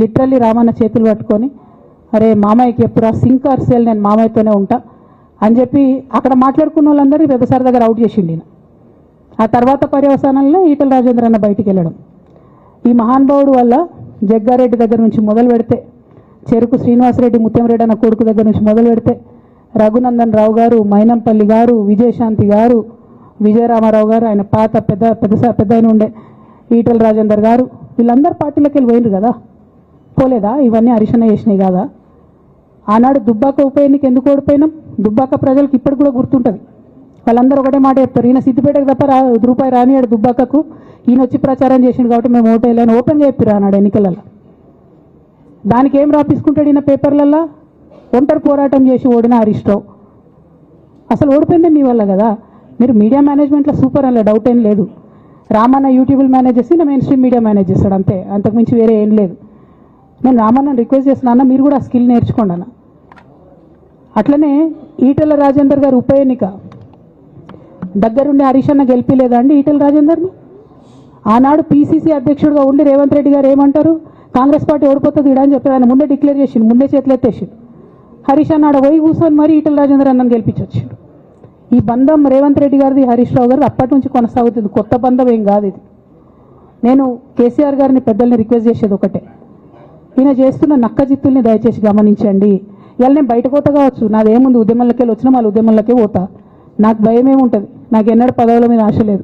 Literally Ramanna చేతులు పట్టుకొని అరే మామయ్యకి ఎప్పుడు సింక్ ఆర్ సేల్ నేను మామయ్యతోనే ఉంటా అని చెప్పి అక్కడ మాట్లాడుకున్న వాళ్ళందరూ వెబసార్ దగ్గర అవుట్ చేసిండి. ఆ తర్వాత పర్యవసానంలో ఈటల రాజేందర్ అన్న బయటికి వెళ్ళడం. ఈ మహానుభావుడు వల్ల జగ్గారెడ్డి దగ్గర నుంచి మొదలు పెడితే, చెరుకు శ్రీనివాసరెడ్డి ముత్యంరెడ్డి అన్న కొడుకు దగ్గర నుంచి మొదలు పెడితే, రఘునందన్ రావు గారు, మైనంపల్లి గారు, విజయశాంతి గారు, విజయరామారావు గారు, ఆయన పాత పెద్ద ఆయన ఉండే ఈటల రాజేందర్ గారు, వీళ్ళందరూ పార్టీలోకి వెళ్ళి పోయినారు కదా. పోలేదా? ఇవన్నీ హరిశన్న చేసినాయి కాదా? ఆనాడు దుబ్బాక ఉప ఎన్నిక ఎందుకు ఓడిపోయినాం? దుబ్బాక ప్రజలకు ఇప్పటికి కూడా గుర్తుంటుంది. వాళ్ళందరూ ఒకటే మాట చెప్తారు, ఈయన సిద్దిపేటకు తప్ప రూపాయి రానియాడు దుబ్బాకకు, ఈయన వచ్చి ప్రచారం చేసిండు కాబట్టి మేము ఓటేయాలని ఓపెన్గా చెప్పారు ఆనాడు ఎన్నికలలో. దానికి ఏం రాపించుకుంటాడు ఈయన పేపర్లల్లో? ఒంటరి పోరాటం చేసి ఓడిన హరీష్ రావు. అసలు ఓడిపోయింది మీ వల్ల కదా. మీరు మీడియా మేనేజ్మెంట్లో సూపర్ అలా డౌట్ ఏం లేదు. రామన్న యూట్యూబ్లు మేనేజ్ చేసి నా మెయిన్ స్ట్రీమ్ మీడియా మేనేజ్ చేస్తాడు అంతే, అంతకుమించి వేరే ఏం లేదు. నేను రామన్నని రిక్వెస్ట్ చేస్తున్నా, మీరు కూడా ఆ స్కిల్ నేర్చుకోండి అన్న. అట్లనే ఈటల రాజేందర్ గారు ఉప ఎన్నిక దగ్గరుండి హరీష్ అన్న గెలిపిలేదా అండి ఈటల రాజేందర్ని? ఆనాడు పీసీసీ అధ్యక్షుడిగా ఉండి రేవంత్ రెడ్డి గారు ఏమంటారు, కాంగ్రెస్ పార్టీ ఓడిపోతుంది ఇడా అని చెప్పి ఆయన ముందే డిక్లేర్ చేసిండు, ముందే చేతులు ఎత్తేసిండు. హరీష్ అన్న ఆడ పోయి కూర్చొని మరి ఈటల రాజేందర్ అన్నని గెలిపించొచ్చిండు. ఈ బంధం రేవంత్ రెడ్డి గారిది హరీష్ రావు గారు అప్పటి నుంచి కొనసాగుతుంది, కొత్త బంధం ఏం కాదు ఇది. నేను కేసీఆర్ గారిని పెద్దల్ని రిక్వెస్ట్ చేసేది ఒకటే, ఈయన చేస్తున్న నక్క జిత్తుల్ని దయచేసి గమనించండి. ఇవాళ నేను బయట పోతా కావచ్చు, నాదేముంది ఉద్యమంలోకి వెళ్ళి వచ్చినా మళ్ళీ ఉద్యమంలోకే పోతా, నాకు భయం ఏముంటుంది, నాకు ఎన్నడూ పదవుల మీద ఆశ లేదు.